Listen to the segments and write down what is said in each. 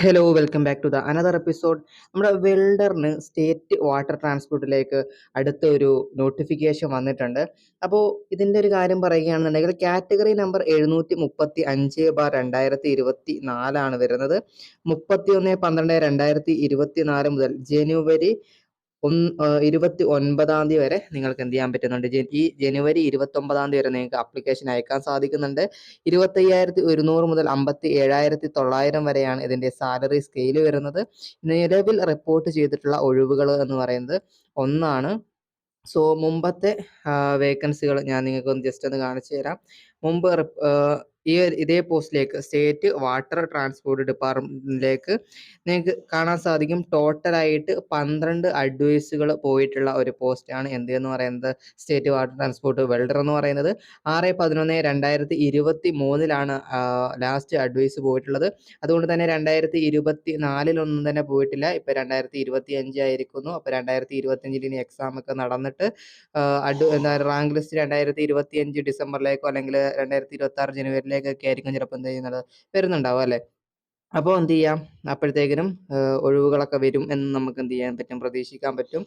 Hello welcome back to the another episode. നമ്മുടെ വെൽഡറിന് state water ട്രാൻസ്പോർട്ടിലേക്ക് അടുത്ത ഒരു നോട്ടിഫിക്കേഷൻ വന്നിട്ടുണ്ട്. അപ്പോൾ ഇതിൻ്റെ ഒരു കാര്യം പറയുകയാണെന്നുണ്ടെങ്കിൽ കാറ്റഗറി നമ്പർ 755/2024 വരുന്നത്. 31/12/2024 മുതൽ ജനുവരി 29 വരെ നിങ്ങൾക്ക് എന്ത് ചെയ്യാൻ പറ്റുന്നുണ്ട്. ഈ ജനുവരി 29 വരെ നിങ്ങൾക്ക് അപ്ലിക്കേഷൻ അയക്കാൻ സാധിക്കുന്നുണ്ട്. 25,100 മുതൽ 57,900 വരെയാണ് ഇതിന്റെ സാലറി സ്കെയിൽ വരുന്നത്. നിലവിൽ റിപ്പോർട്ട് ചെയ്തിട്ടുള്ള ഒഴിവുകൾ എന്ന് പറയുന്നത് ഒന്നാണ്. സോ മുമ്പത്തെ വേക്കൻസികൾ ഞാൻ നിങ്ങൾക്ക് ഒന്ന് ജസ്റ്റ് ഒന്ന് കാണിച്ചു തരാം. മുമ്പ് ഇതേ പോസ്റ്റിലേക്ക് സ്റ്റേറ്റ് വാട്ടർ ട്രാൻസ്പോർട്ട് ഡിപ്പാർട്ട്മെന്റിലേക്ക് നിങ്ങൾക്ക് കാണാൻ സാധിക്കും. ടോട്ടലായിട്ട് 12 അഡ്വൈസുകൾ പോയിട്ടുള്ള ഒരു പോസ്റ്റാണ് എന്ത് എന്ന് പറയുന്നത്, സ്റ്റേറ്റ് വാട്ടർ ട്രാൻസ്പോർട്ട് വെൽഡർ എന്ന് പറയുന്നത്. 6/11/2023 ലാസ്റ്റ് അഡ്വൈസ് പോയിട്ടുള്ളത്. അതുകൊണ്ട് തന്നെ 2024 തന്നെ പോയിട്ടില്ല. ഇപ്പൊ 2025 ആയിരിക്കുന്നു. അപ്പൊ 2025 ഇനി എക്സാം ഒക്കെ നടന്നിട്ട് റാങ്ക് ലിസ്റ്റ് 2025 ഡിസംബറിലേക്കോ അല്ലെങ്കിൽ 2026 ജനുവരിയിലേക്കൊക്കെ ആയിരിക്കും ചിലപ്പോൾ എന്ത് ചെയ്യുന്നത് വരുന്നുണ്ടാവും അല്ലെ. അപ്പോൾ എന്ത് ചെയ്യാം, അപ്പോഴത്തേക്കിനും ഒഴിവുകളൊക്കെ വരും എന്ന് നമുക്ക് എന്ത് ചെയ്യാൻ പറ്റും, പ്രതീക്ഷിക്കാൻ പറ്റും.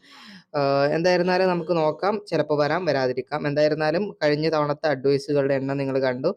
എന്തായിരുന്നാലും നമുക്ക് നോക്കാം, ചിലപ്പോൾ വരാം, വരാതിരിക്കാം. എന്തായിരുന്നാലും കഴിഞ്ഞ തവണത്തെ അഡ്വൈസുകളുടെ എണ്ണം നിങ്ങൾ കണ്ടു.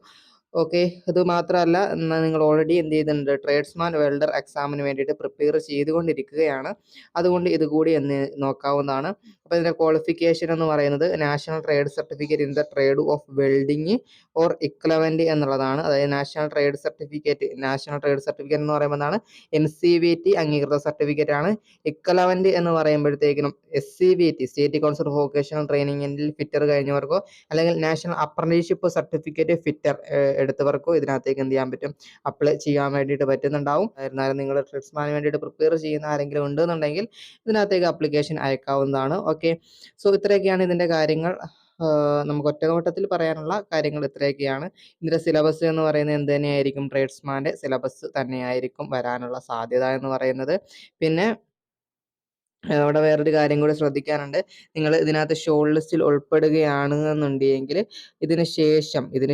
ഓക്കെ, ഇത് മാത്രമല്ല, നിങ്ങൾ ഓൾറെഡി എന്ത് ചെയ്യുന്നുണ്ട്, ട്രേഡ്സ്മാൻ വെൽഡർ എക്സാമിന് വേണ്ടിയിട്ട് പ്രിപ്പയർ ചെയ്തുകൊണ്ടിരിക്കുകയാണ്. അതുകൊണ്ട് ഇതുകൂടി എന്ന് നോക്കാവുന്നതാണ്. അപ്പോൾ ഇതിൻ്റെ ക്വാളിഫിക്കേഷൻ എന്ന് പറയുന്നത് national trade certificate in the trade of welding or equivalent എന്നുള്ളതാണ്. അതായത് നാഷണൽ ട്രേഡ് സർട്ടിഫിക്കറ്റ് എന്ന് പറയുമ്പോൾ എന്താണ്, NCVT അംഗീകൃത സർട്ടിഫിക്കറ്റ് ആണ്. ഇക്വലവൻ്റ് എന്ന് പറയുമ്പോഴത്തേക്കിനും SCVT state council for vocational ട്രെയിനിങ്ങിൽ ഫിറ്റർ കഴിഞ്ഞവർക്കോ അല്ലെങ്കിൽ നാഷണൽ അപ്രന്റീസ്ഷിപ്പ് സർട്ടിഫിക്കറ്റ് ഫിറ്റർ എടുത്തവർക്കോ ഇതിനകത്തേക്ക് എന്ത് ചെയ്യാൻ പറ്റും, അപ്ലൈ ചെയ്യാൻ വേണ്ടിയിട്ട് പറ്റുന്നുണ്ടാവും. എന്നാലും നിങ്ങൾ ട്രേഡ്സ്മാന് വേണ്ടിയിട്ട് പ്രിപ്പയർ ചെയ്യുന്ന ആരെങ്കിലും ഉണ്ടെന്നുണ്ടെങ്കിൽ ഇതിനകത്തേക്ക് അപ്ലിക്കേഷൻ അയക്കാവുന്നതാണ്. ഓക്കെ, സോ ഇത്രയൊക്കെയാണ് ഇതിൻ്റെ കാര്യങ്ങൾ. നമുക്ക് ഒറ്റനോട്ടത്തിൽ പറയാനുള്ള കാര്യങ്ങൾ ഇത്രയൊക്കെയാണ്. ഇതിൻ്റെ സിലബസ് എന്ന് പറയുന്നത് എന്ത് തന്നെയായിരിക്കും, ട്രേഡ്സ്മാൻ്റെ സിലബസ് തന്നെയായിരിക്കും വരാനുള്ള സാധ്യത എന്ന് പറയുന്നത്. പിന്നെ അവിടെ വേറൊരു കാര്യം കൂടി ശ്രദ്ധിക്കാനുണ്ട്. നിങ്ങൾ ഇതിനകത്ത് ഷോർട്ട് ലിസ്റ്റിൽ ഉൾപ്പെടുകയാണ് എന്നുണ്ടെങ്കിൽ ഇതിന്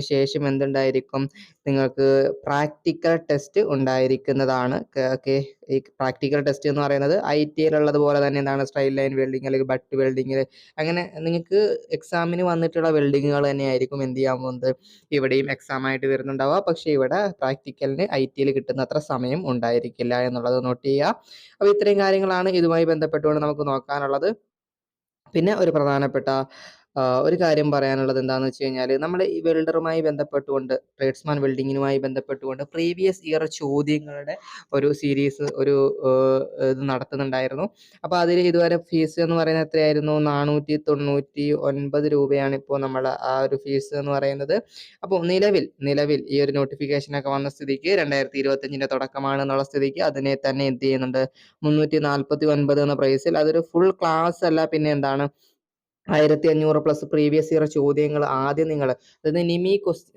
ശേഷം എന്തുണ്ടായിരിക്കും, നിങ്ങൾക്ക് പ്രാക്ടിക്കൽ ടെസ്റ്റ് ഉണ്ടായിരിക്കുന്നതാണ്. ഓക്കെ, ഈ പ്രാക്ടിക്കൽ ടെസ്റ്റ് എന്ന് പറയുന്നത് IT-യിലുള്ളതുപോലെ തന്നെ എന്താണ്, സ്ട്രൈറ്റ് ലൈൻ വെൽഡിങ് അല്ലെങ്കിൽ ബട്ട് വെൽഡിങ്, അങ്ങനെ നിങ്ങൾക്ക് എക്സാമിന് വന്നിട്ടുള്ള വെൽഡിങ്ങുകൾ തന്നെയായിരിക്കും എന്ത് ചെയ്യാൻ പോകുന്നത്, ഇവിടെയും എക്സാം ആയിട്ട് വരുന്നുണ്ടാവുക. പക്ഷേ ഇവിടെ പ്രാക്ടിക്കലിന് IT-യിൽ കിട്ടുന്ന അത്ര സമയം ഉണ്ടായിരിക്കില്ല എന്നുള്ളത് നോട്ട് ചെയ്യുക. അപ്പോൾ ഇത്രയും കാര്യങ്ങളാണ് ഇതുമായി ബന്ധപ്പെട്ടുകൊണ്ട് നമുക്ക് നോക്കാനുള്ളത്. പിന്നെ ഒരു പ്രധാനപ്പെട്ട ഒരു കാര്യം പറയാനുള്ളത് എന്താണെന്ന് വെച്ച് കഴിഞ്ഞാൽ, നമ്മുടെ ഈ വെൽഡറുമായി ബന്ധപ്പെട്ടുകൊണ്ട്, ട്രേഡ്സ്മാൻ വെൽഡിങ്ങിനുമായി ബന്ധപ്പെട്ടുകൊണ്ട് പ്രീവിയസ് ഇയർ ചോദ്യങ്ങളുടെ ഒരു സീരീസ് ഇത് നടത്തുന്നുണ്ടായിരുന്നു. അപ്പോൾ അതിൽ ഇതുവരെ ഫീസ് എന്ന് പറയുന്നത് എത്രയായിരുന്നു, 499 രൂപയാണ് ഇപ്പോൾ നമ്മൾ ആ ഒരു ഫീസ് എന്ന് പറയുന്നത്. അപ്പോൾ നിലവിൽ ഈ ഒരു നോട്ടിഫിക്കേഷനൊക്കെ വന്ന സ്ഥിതിക്ക് 2025 തുടക്കമാണെന്നുള്ള സ്ഥിതിക്ക് അതിനെ തന്നെ എന്ത് ചെയ്യുന്നുണ്ട്, 349 എന്ന പ്രൈസിൽ, അതൊരു ഫുൾ ക്ലാസ് അല്ല, പിന്നെ എന്താണ്, 1500 പ്ലസ് പ്രീവിയസ് ഇയർ ചോദ്യങ്ങൾ ആദ്യം നിങ്ങൾ, അതായത്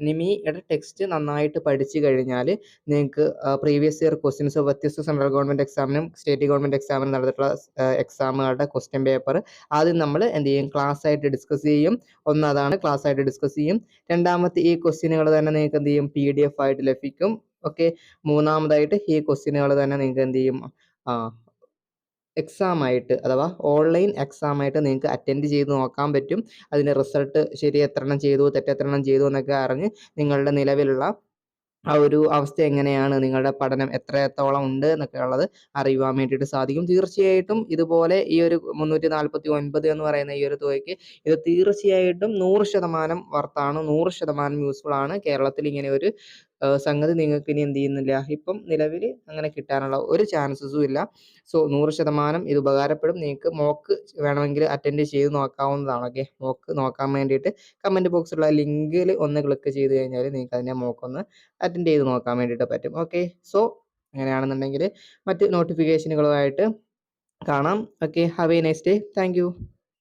നിമിയുടെ ടെക്സ്റ്റ് നന്നായിട്ട് പഠിച്ചു കഴിഞ്ഞാൽ നിങ്ങൾക്ക് പ്രീവിയസ് ഇയർ ക്വസ്റ്റ്യൻസ്, വ്യത്യസ്ത സെൻട്രൽ ഗവൺമെൻറ് എക്സാമിനും സ്റ്റേറ്റ് ഗവൺമെൻറ് എക്സാമിനും നടന്നിട്ടുള്ള എക്സാമുകളുടെ ക്വസ്റ്റ്യൻ പേപ്പർ ആദ്യം നമ്മൾ എന്ത് ചെയ്യും, ക്ലാസ് ആയിട്ട് ഡിസ്കസ് ചെയ്യും. അതാണ് ക്ലാസ് ആയിട്ട് ഡിസ്കസ് ചെയ്യും. രണ്ടാമത്തെ ഈ ക്വസ്റ്റ്യനുകൾ തന്നെ നിങ്ങൾക്ക് എന്ത് ചെയ്യും, PDF ആയിട്ട് ലഭിക്കും. ഓക്കെ, മൂന്നാമതായിട്ട് ഈ ക്വസ്റ്റ്യനുകൾ തന്നെ നിങ്ങൾക്ക് എന്ത് ചെയ്യും, എക്സാം ആയിട്ട്, അഥവാ ഓൺലൈൻ എക്സാം ആയിട്ട് നിങ്ങൾക്ക് അറ്റൻഡ് ചെയ്ത് നോക്കാൻ പറ്റും. അതിൻ്റെ റിസൾട്ട് ശരി എത്രണ്ണം ചെയ്തു, തെറ്റെത്രണ്ണം ചെയ്തു എന്നൊക്കെ അറിഞ്ഞ് നിങ്ങളുടെ നിലവിലുള്ള ആ ഒരു അവസ്ഥ എങ്ങനെയാണ്, നിങ്ങളുടെ പഠനം എത്രത്തോളം ഉണ്ട് എന്നൊക്കെ ഉള്ളത് അറിയുവാൻ വേണ്ടിയിട്ട് സാധിക്കും. തീർച്ചയായിട്ടും ഇതുപോലെ ഈ ഒരു 349 എന്ന് പറയുന്ന ഈ ഒരു തുകയ്ക്ക് ഇത് തീർച്ചയായിട്ടും 100% വർത്താണ്, 100% യൂസ്ഫുൾ ആണ്. കേരളത്തിൽ ഇങ്ങനെ ഒരു സംഗതി നിങ്ങൾക്ക് ഇനി എന്ത് ചെയ്യുന്നില്ല, ഇപ്പം നിലവിൽ അങ്ങനെ കിട്ടാനുള്ള ഒരു ചാൻസസും ഇല്ല. സോ 100% ഇത് ഉപകാരപ്പെടും. നിങ്ങൾക്ക് മോക്ക് വേണമെങ്കിൽ അറ്റൻഡ് ചെയ്ത് നോക്കാവുന്നതാണ്. ഓക്കെ, മോക്ക് നോക്കാൻ വേണ്ടിയിട്ട് കമൻറ്റ് ബോക്സിലുള്ള ലിങ്കിൽ ഒന്ന് ക്ലിക്ക് ചെയ്ത് കഴിഞ്ഞാൽ നിങ്ങൾക്ക് അതിനെ മോക്കൊന്ന് അറ്റൻഡ് ചെയ്ത് നോക്കാൻ വേണ്ടിയിട്ട് പറ്റും. ഓക്കെ, സോ അങ്ങനെയാണെന്നുണ്ടെങ്കിൽ മറ്റ് നോട്ടിഫിക്കേഷനുകളുമായിട്ട് കാണാം. Okay, have A nice day. Thank you.